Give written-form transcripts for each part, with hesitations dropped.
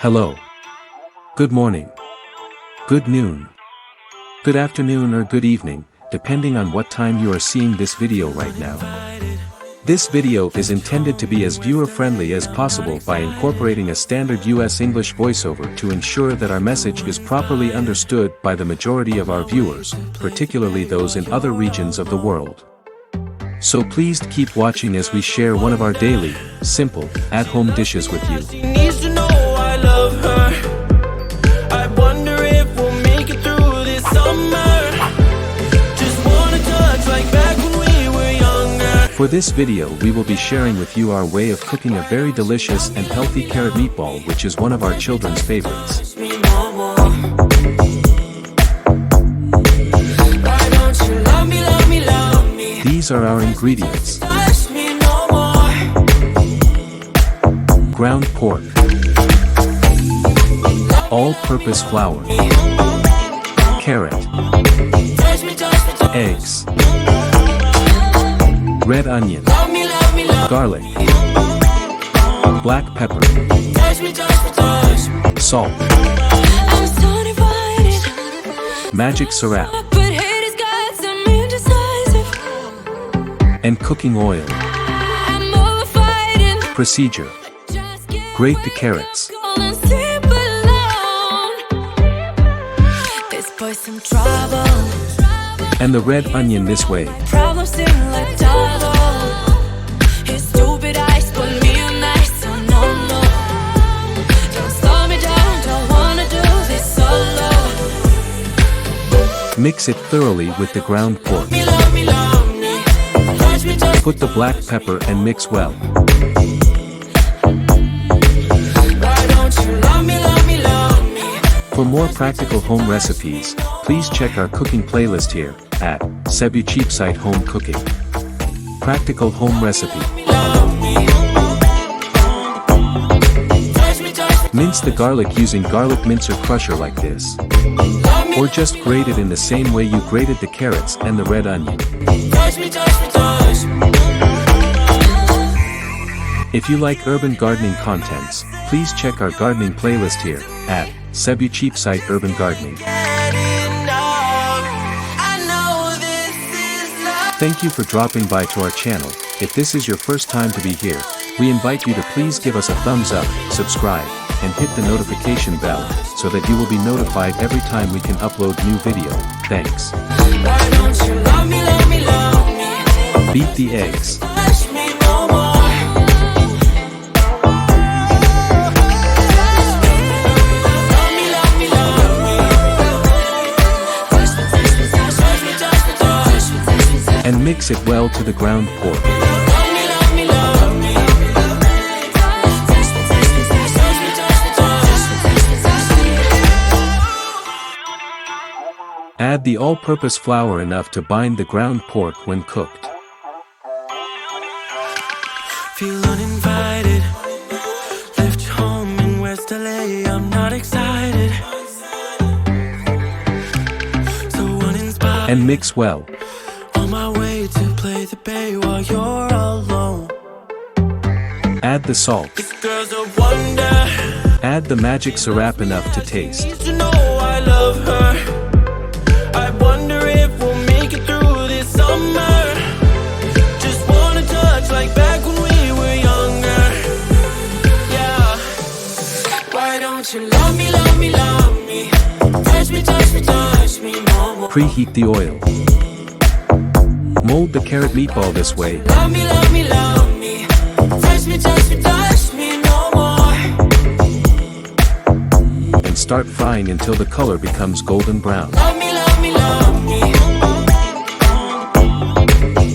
Hello. Good morning. Good noon. Good afternoon or good evening, depending on what time you are seeing this video right now. This video is intended to be as viewer-friendly as possible by incorporating a standard US English voiceover to ensure that our message is properly understood by the majority of our viewers, particularly those in other regions of the world. So please keep watching as we share one of our daily, simple, at-home dishes with you. For this video we will be sharing with you our way of cooking a very delicious and healthy carrot meatball, which is one of our children's favorites. These are our ingredients. Ground pork. All-purpose flour. Carrot. Eggs. Red onion. Garlic. Black pepper. Salt. Magic syrup. And cooking oil. Procedure. Grate the carrots. And the red onion this way. Mix it thoroughly with the ground pork. Put the black pepper and mix well. For more practical home recipes, please check our cooking playlist here, at Cebucheapsite Home Cooking. Practical home recipe. Mince the garlic using garlic mincer crusher like this. Or just grate it in the same way you grated the carrots and the red onion. If you like urban gardening contents, please check our gardening playlist here, at Cebucheapsite Urban Gardening. Thank you for dropping by to our channel. If this is your first time to be here, we invite you to please give us a thumbs up, subscribe, and hit the notification bell, so that you will be notified every time we can upload new video. Thanks. Beat the eggs. And mix it well to the ground pork. Add the all-purpose flour enough to bind the ground pork when cooked. Feel uninvited. Left home in West LA, I'm not excited. So uninspired. And mix well. On my way to play the bay while you're alone. Add the salt. This girl's a wonder. Add the magic syrup enough to taste. You know I love her. I wonder if we'll make it through this summer. Just wanna touch like back when we were younger. Yeah. Why don't you love me, love me, love me? Touch me, touch me, touch me no more. Preheat the oil. Mold the carrot meatball this way. Love me, love me, love me. Touch me, touch me, touch me no more. And start frying until the color becomes golden brown. Love me, love me, love me.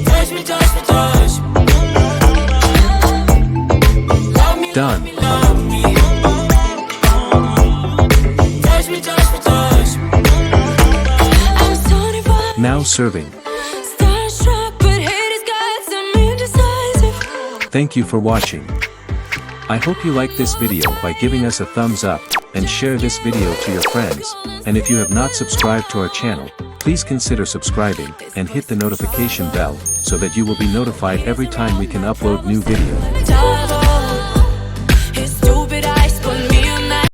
Touch me, touch me, touch me. Love me, Done. love me. Touch me, touch me, touch me. I'm certified. Now serving. Starstruck, but haters got some indecisive. Thank you for watching. I hope you liked this video by giving us a thumbs up, and share this video to your friends, and if you have not subscribed to our channel, please consider subscribing, and hit the notification bell, so that you will be notified every time we can upload new video.